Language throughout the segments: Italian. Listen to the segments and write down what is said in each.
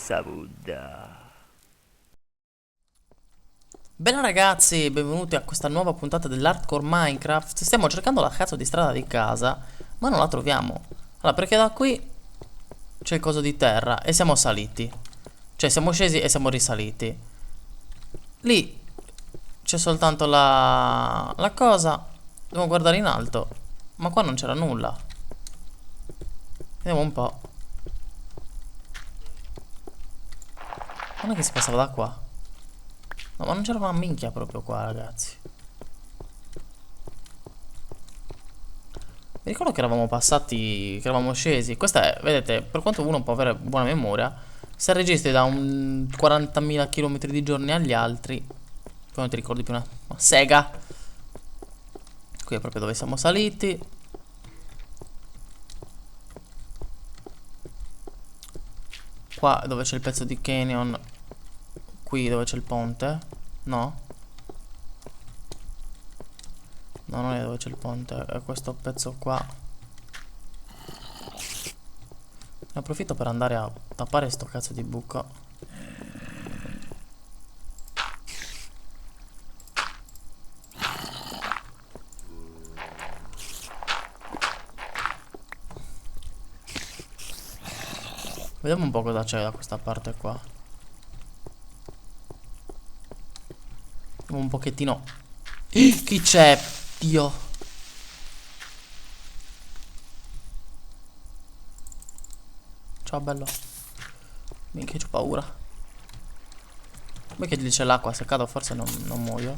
Sabuda. Bene ragazzi, benvenuti a questa nuova puntata dell'Hardcore Minecraft. Stiamo cercando la cazzo di strada di casa, ma non la troviamo. Allora, perché da qui c'è il coso di terra e siamo saliti. Cioè, siamo scesi e siamo risaliti. Lì c'è soltanto la cosa. Devo guardare in alto, ma qua non c'era nulla. Vediamo un po'. Non è che si passava da qua. No, ma non c'era una minchia proprio qua, ragazzi. Mi ricordo che eravamo passati, che eravamo scesi. Questa è, vedete, per quanto uno può avere buona memoria, se registri da un 40.000 km di giorni agli altri, poi non ti ricordi più una sega. Qui è proprio dove siamo saliti. Qua dove c'è il pezzo di canyon. Qui dove c'è il ponte. No? No, non è dove c'è il ponte, è questo pezzo qua. Ne approfitto per andare a tappare sto cazzo di buco. Vediamo un po' cosa c'è da questa parte qua. Vediamo un pochettino. Chi c'è? Dio. Ciao bello. Minchia, c'ho paura. Come che lì c'è l'acqua? Se cado forse non muoio.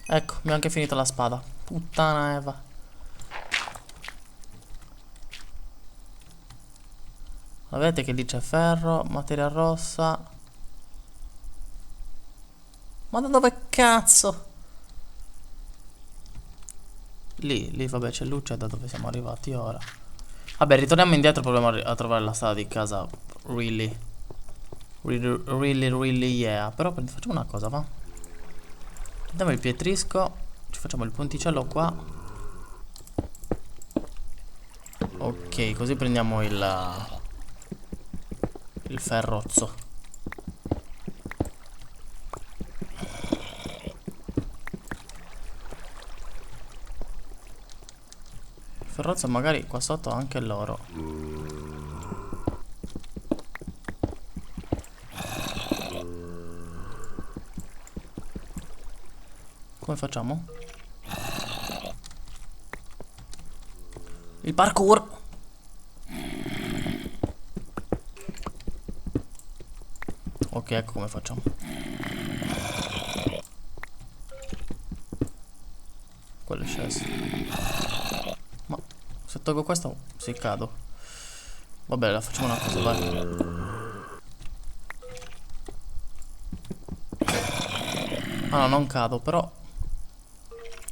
Ecco, mi ha anche finito la spada. Puttana Eva. Vedete che lì c'è ferro, materia rossa. Ma da dove cazzo? Lì vabbè c'è luce da dove siamo arrivati ora. Vabbè, ritorniamo indietro, proviamo a trovare la strada di casa. Really. Really yeah. Però facciamo una cosa, va. Prendiamo il pietrisco. Ci facciamo il ponticello qua. Ok, così prendiamo il ferrozzo. Il ferrozzo magari qua sotto ha anche l'oro. Come facciamo? Il parkour. Ok, ecco come facciamo. Quello è sceso. Ma se tolgo questo, si cado. Vabbè, la facciamo una cosa, vai. Ah no, non cado, però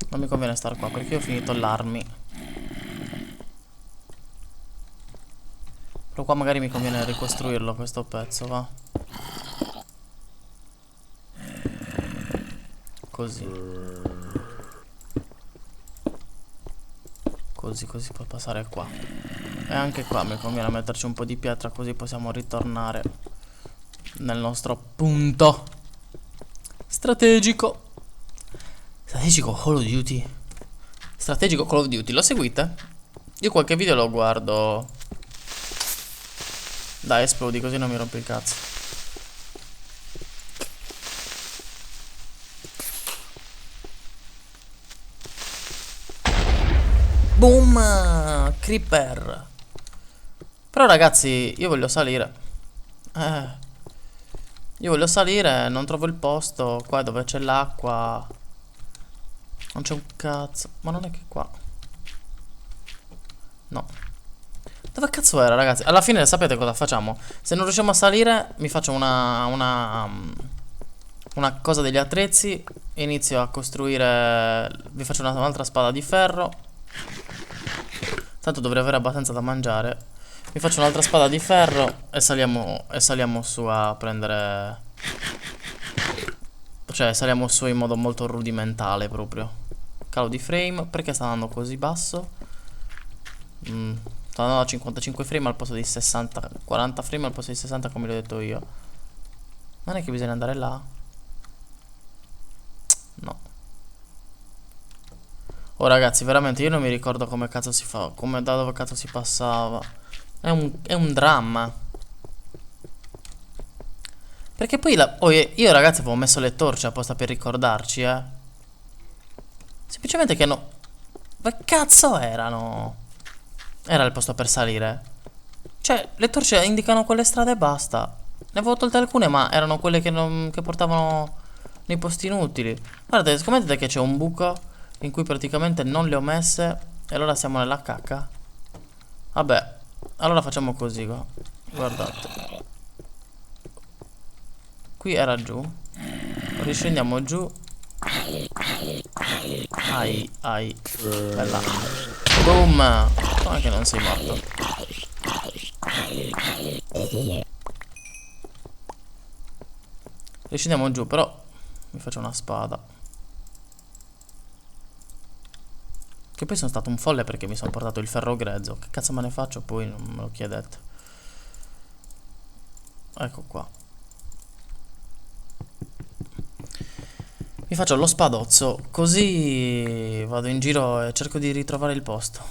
non mi conviene stare qua perché io ho finito l'armi. Però qua magari mi conviene ricostruirlo questo pezzo, va. Così. Così può passare qua. E anche qua mi conviene metterci un po' di pietra, così possiamo ritornare nel nostro punto strategico. Strategico Call of Duty. Strategico Call of Duty, lo seguite? Io qualche video lo guardo. Dai, esplodi così non mi rompi il cazzo. Boom! Creeper. Però ragazzi, io voglio salire. Io voglio salire, non trovo il posto. Qua dove c'è l'acqua non c'è un cazzo. Ma non è che qua. No. Dove cazzo era, ragazzi? Alla fine sapete cosa facciamo? Se non riusciamo a salire, mi faccio una cosa degli attrezzi. Inizio a costruire. Vi faccio un'altra spada di ferro. Tanto dovrei avere abbastanza da mangiare. Mi faccio un'altra spada di ferro e saliamo su a prendere. Cioè saliamo su in modo molto rudimentale proprio. Calo di frame. Perché sta andando così basso? Sto andando a 55 frame al posto di 60. 40 frame al posto di 60 come l'ho detto io. Non è che bisogna andare là? No. Oh ragazzi, veramente io non mi ricordo come cazzo si fa. Come da dove cazzo si passava. È un dramma. Perché poi oh, io ragazzi avevo messo le torce apposta per ricordarci, eh. Semplicemente che no. Ma cazzo erano? Era il posto per salire. Cioè, le torce indicano quelle strade e basta. Ne avevo tolte alcune, ma erano quelle che portavano nei posti inutili. Guardate, scommettete che c'è un buco in cui praticamente non le ho messe e allora siamo nella cacca. Vabbè, allora facciamo così qua. Guardate. Qui era giù. Riscendiamo giù. Ai, ai. Bella. Boom. Come che non sei morto? Riscendiamo giù, però mi faccio una spada. Che poi sono stato un folle perché mi sono portato il ferro grezzo. Che cazzo me ne faccio? Poi non me lo chiedete. Ecco qua. Mi faccio lo spadozzo, così vado in giro e cerco di ritrovare il posto.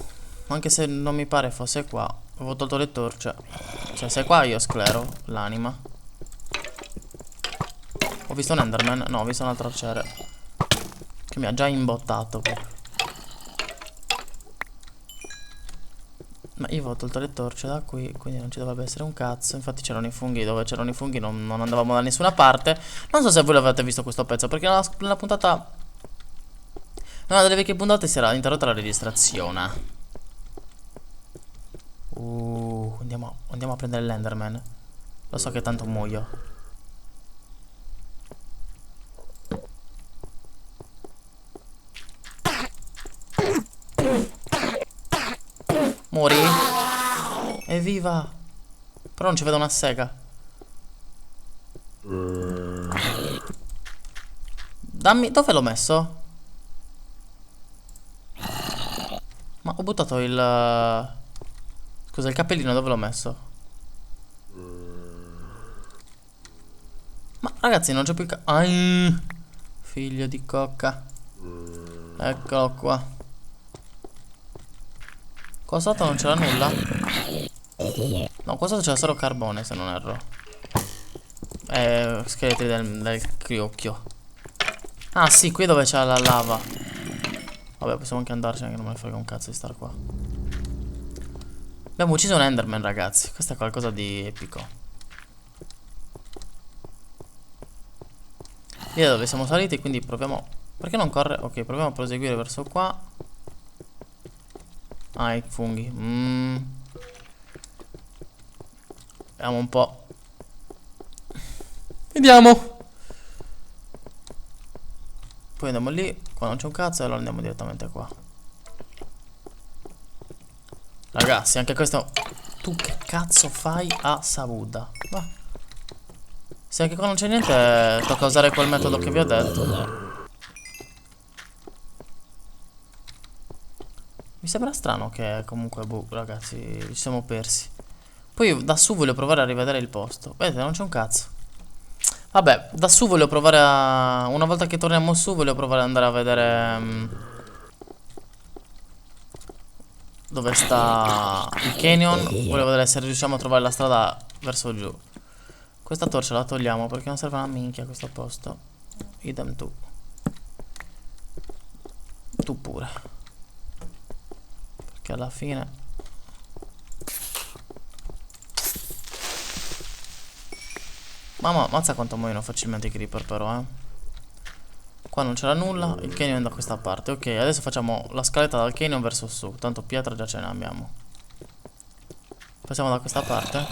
Anche se non mi pare fosse qua. Avevo tolto le torce. Cioè, se è qua io sclero l'anima. Ho visto un Enderman? No, ho visto un altro arciere che mi ha già imbottato proprio. Ma io avevo tolto le torce da qui, quindi non ci dovrebbe essere un cazzo. Infatti c'erano i funghi, dove c'erano i funghi non andavamo da nessuna parte. Non so se voi l'avete visto questo pezzo, perché nella puntata... Una delle vecchie puntate si era interrotta la registrazione. Andiamo a prendere l'Enderman. Lo so che tanto muoio. Muori? Evviva! Però non ci vedo una sega. Dammi... Dove l'ho messo? Ma ho buttato il... Scusa, il cappellino dove l'ho messo? Ma ragazzi, non c'è più il figlio di cocca. Eccolo qua. Qua sotto non c'era nulla? No, qua sotto c'era solo carbone, se non erro. Scheletri del criocchio. Ah sì, qui dove c'è la lava. Vabbè, possiamo anche andarcene, che non me ne frega un cazzo di star qua. Abbiamo ucciso un Enderman, ragazzi. Questo è qualcosa di epico. Lì da dove siamo saliti, quindi proviamo... Perché non corre? Ok, proviamo a proseguire verso qua. Ah, i funghi. Vediamo un po'. Vediamo. Poi andiamo lì. Qua non c'è un cazzo e allora andiamo direttamente qua. Ragazzi, anche questo... Tu che cazzo fai a Sabuda? Va. Se anche qua non c'è niente, tocca usare quel metodo che vi ho detto. Mi sembra strano che comunque, boh, ragazzi, ci siamo persi. Poi da su voglio provare a rivedere il posto. Vedete, non c'è un cazzo. Vabbè, da su voglio provare a... Una volta che torniamo su voglio provare ad andare a vedere... dove sta il canyon. Voglio vedere se riusciamo a trovare la strada verso giù. Questa torcia la togliamo perché non serve una minchia a questo posto. Idem tu. Tu pure. Perché alla fine... Mamma, mazza quanto muoiono facilmente i creeper però, Qua non c'era nulla, il canyon è da questa parte. Ok, adesso facciamo la scaletta dal canyon verso su. Tanto pietra già ce ne abbiamo. Passiamo da questa parte.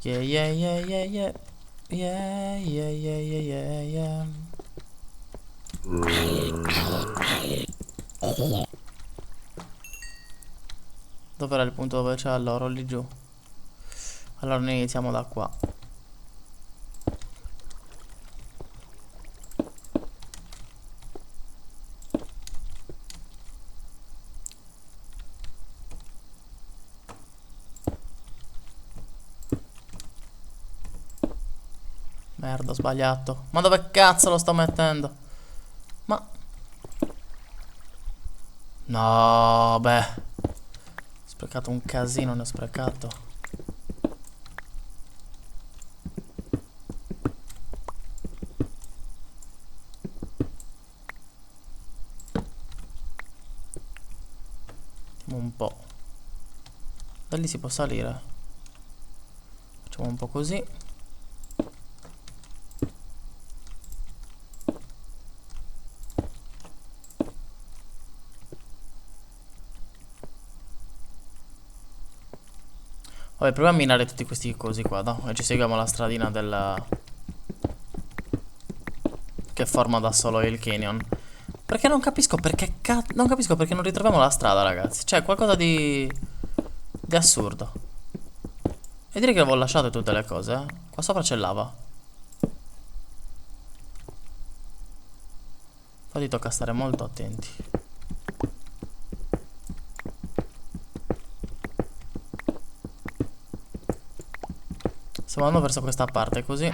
Yeah, yeah, yeah, yeah, yeah. Yeah, yeah, yeah, yeah, yeah, yeah. Dov'era il punto dove c'era l'oro? Lì giù. Allora noi iniziamo da qua. Merda, ho sbagliato. Ma dove cazzo lo sto mettendo? Ma... No, beh. Ho sprecato un casino, ne ho sprecato. Vediamo un po'. Da lì si può salire. Facciamo un po' così. Vabbè, proviamo a minare tutti questi cosi qua, no? E ci seguiamo la stradina del... che forma da solo il canyon. Perché non capisco perché non capisco perché non ritroviamo la strada, ragazzi. Cioè, qualcosa di assurdo. E direi che avevo lasciato tutte le cose, eh. Qua sopra c'è lava. Infatti tocca stare molto attenti. Stiamo andando verso questa parte, così.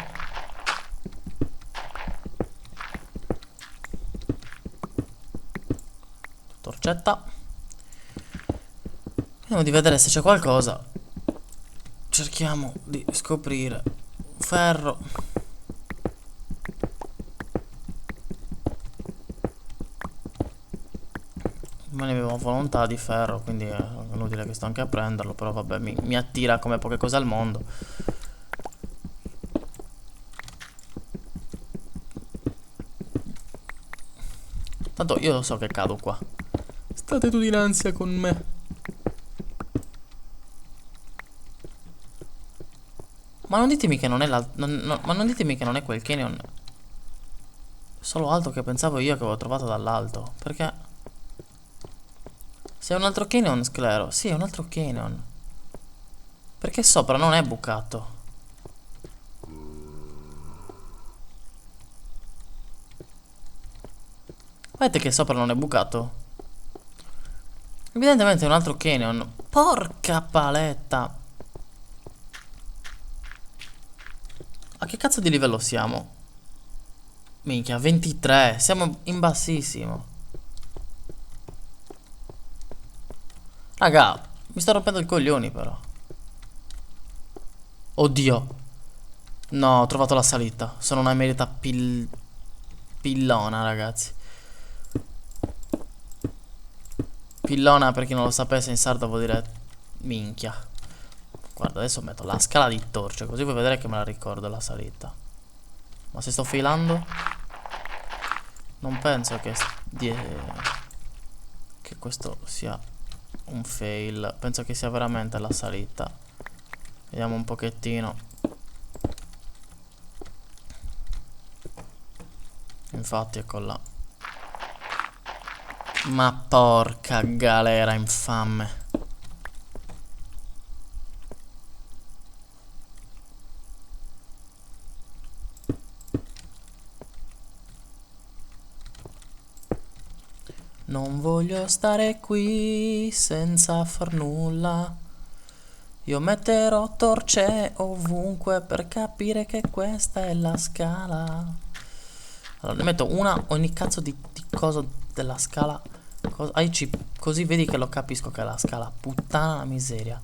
Torcetta. Vediamo di vedere se c'è qualcosa. Cerchiamo di scoprire. Ferro. Ma ne avevo volontà di ferro, quindi è inutile che sto anche a prenderlo. Però vabbè, mi attira come poche cose al mondo. Tanto io lo so che cado qua. State tutti in ansia con me. Ma non ditemi che non è ma non ditemi che non è quel canyon. Solo alto che pensavo io che avevo trovato dall'alto. Perché... se è un altro canyon, sclero. Sì, è un altro canyon. Perché sopra non è bucato. Vedete che sopra non è bucato? Evidentemente è un altro canyon. Porca paletta. A che cazzo di livello siamo? Minchia, 23. Siamo in bassissimo. Raga, mi sto rompendo i coglioni però. Oddio. No, ho trovato la salita. Sono una merita pillona, ragazzi. Pillona, per chi non lo sapesse, in sardo vuol dire minchia. Guarda, adesso metto la scala di torce, così vuoi vedere che me la ricordo la salita. Ma se sto filando, non penso che questo sia un fail. Penso che sia veramente la salita. Vediamo un pochettino. Infatti ecco là. Ma porca galera infame. Non voglio stare qui senza far nulla. Io metterò torce ovunque per capire che questa è la scala. Allora ne metto una ogni cazzo di coso della scala. Così vedi che lo capisco che è la scala. Puttana la miseria.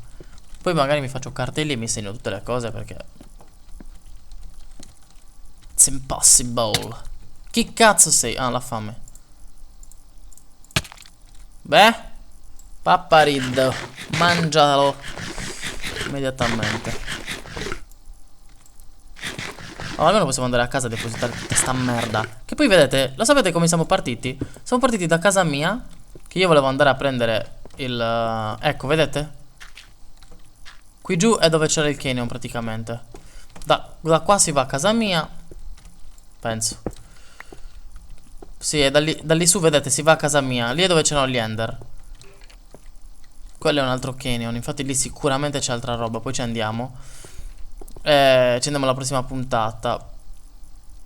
Poi magari mi faccio cartelli e mi segno tutte le cose perché it's impossible. Chi cazzo sei? Ah, la fame. Beh, Papparid, mangialo immediatamente. Oh, almeno possiamo andare a casa e depositare tutta sta merda. Che poi vedete, lo sapete come siamo partiti? Siamo partiti da casa mia, che io volevo andare a prendere il... ecco, vedete? Qui giù è dove c'era il canyon praticamente. Da qua si va a casa mia, penso. Sì, e da lì su, vedete, si va a casa mia. Lì è dove c'erano gli Ender. Quello è un altro canyon. Infatti lì sicuramente c'è altra roba. Poi ci andiamo. Ci andiamo alla prossima puntata.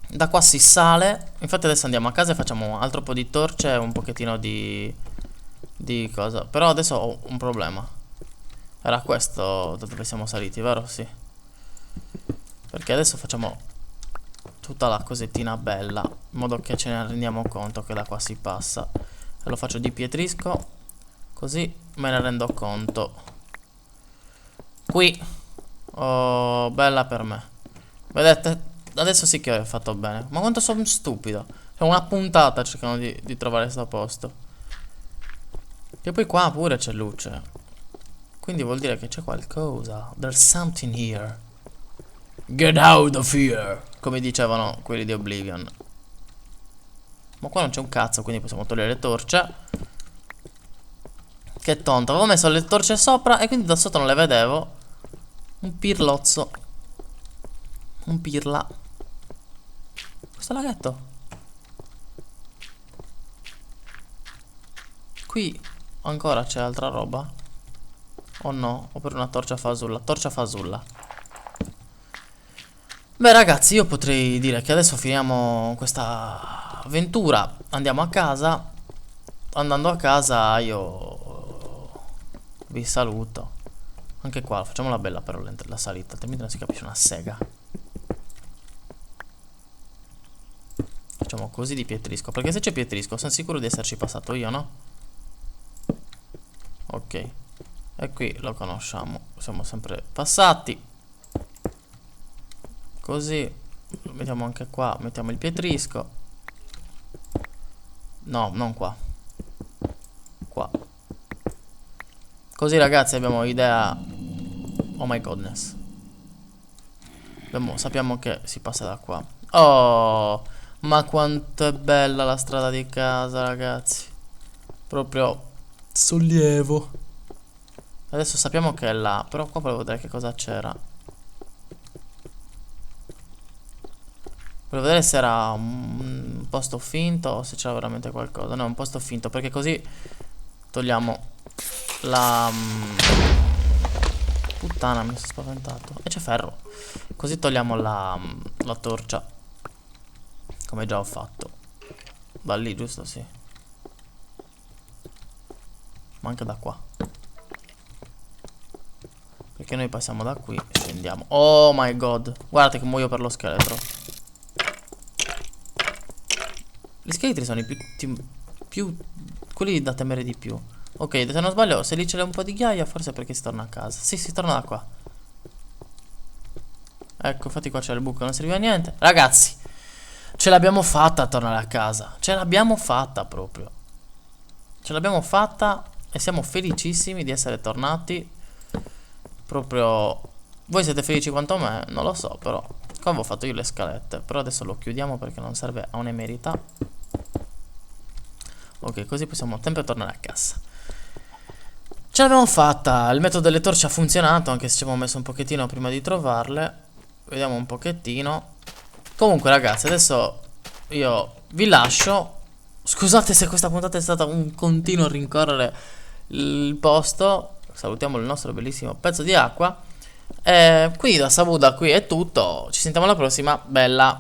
Da qua si sale. Infatti adesso andiamo a casa e facciamo un altro po' di torce e un pochettino di cosa. Però adesso ho un problema. Era questo da dove siamo saliti, vero? Sì. Perché adesso facciamo tutta la cosettina bella, in modo che ce ne rendiamo conto che da qua si passa. E lo faccio di pietrisco, così me ne rendo conto. Qui, oh, bella per me. Vedete? Adesso sì che ho fatto bene. Ma quanto sono stupido. C'è una puntata cercando di trovare sto posto. Che poi qua pure c'è luce. Quindi vuol dire che c'è qualcosa. There's something here. Get out of here, come dicevano quelli di Oblivion. Ma qua non c'è un cazzo, quindi possiamo togliere le torce. Che tonto, avevo messo le torce sopra e quindi da sotto non le vedevo. Un pirlozzo. Un pirla. Questo laghetto. Qui ancora c'è altra roba. O no? O per una torcia fasulla. Torcia fasulla. Beh ragazzi, io potrei dire che adesso finiamo questa avventura. Andiamo a casa. Andando a casa io vi saluto. Anche qua facciamola bella però la salita, altrimenti non si capisce una sega. Facciamo così di pietrisco, perché se c'è pietrisco sono sicuro di esserci passato io, no? Ok. E qui lo conosciamo, siamo sempre passati. Così lo mettiamo anche qua, mettiamo il pietrisco. No, non qua. Qua. Così ragazzi abbiamo idea. Oh my goodness. Sappiamo che si passa da qua. Oh, ma quanto è bella la strada di casa ragazzi. Proprio sollievo. Adesso sappiamo che è là, però qua volevo vedere che cosa c'era. Volevo vedere se era un posto finto o se c'era veramente qualcosa. No, è un posto finto, perché così togliamo la... Puttana, mi sono spaventato. E c'è ferro. Così togliamo la torcia. Come già ho fatto. Da lì, giusto? Sì. Ma anche da qua. Perché noi passiamo da qui e scendiamo. Oh my god. Guardate che muoio per lo scheletro. Gli scheletri sono i più quelli da temere di più. Ok, se non sbaglio, se lì c'è un po' di ghiaia, forse è perché si torna a casa. Sì, si torna da qua. Ecco, infatti qua c'è il buco, non serviva a niente. Ragazzi, ce l'abbiamo fatta a tornare a casa. Ce l'abbiamo fatta proprio. Ce l'abbiamo fatta e siamo felicissimi di essere tornati. Proprio... Voi siete felici quanto me? Non lo so, però... Qua avevo fatto io le scalette. Però adesso lo chiudiamo perché non serve a un'emerità. Ok, così possiamo sempre tornare a casa. Ce l'abbiamo fatta. Il metodo delle torce ha funzionato, anche se ci abbiamo messo un pochettino prima di trovarle. Vediamo un pochettino. Comunque ragazzi, adesso io vi lascio. Scusate se questa puntata è stata un continuo rincorrere il posto. Salutiamo il nostro bellissimo pezzo di acqua. Qui da Sabuda qui è tutto. Ci sentiamo alla prossima. Bella.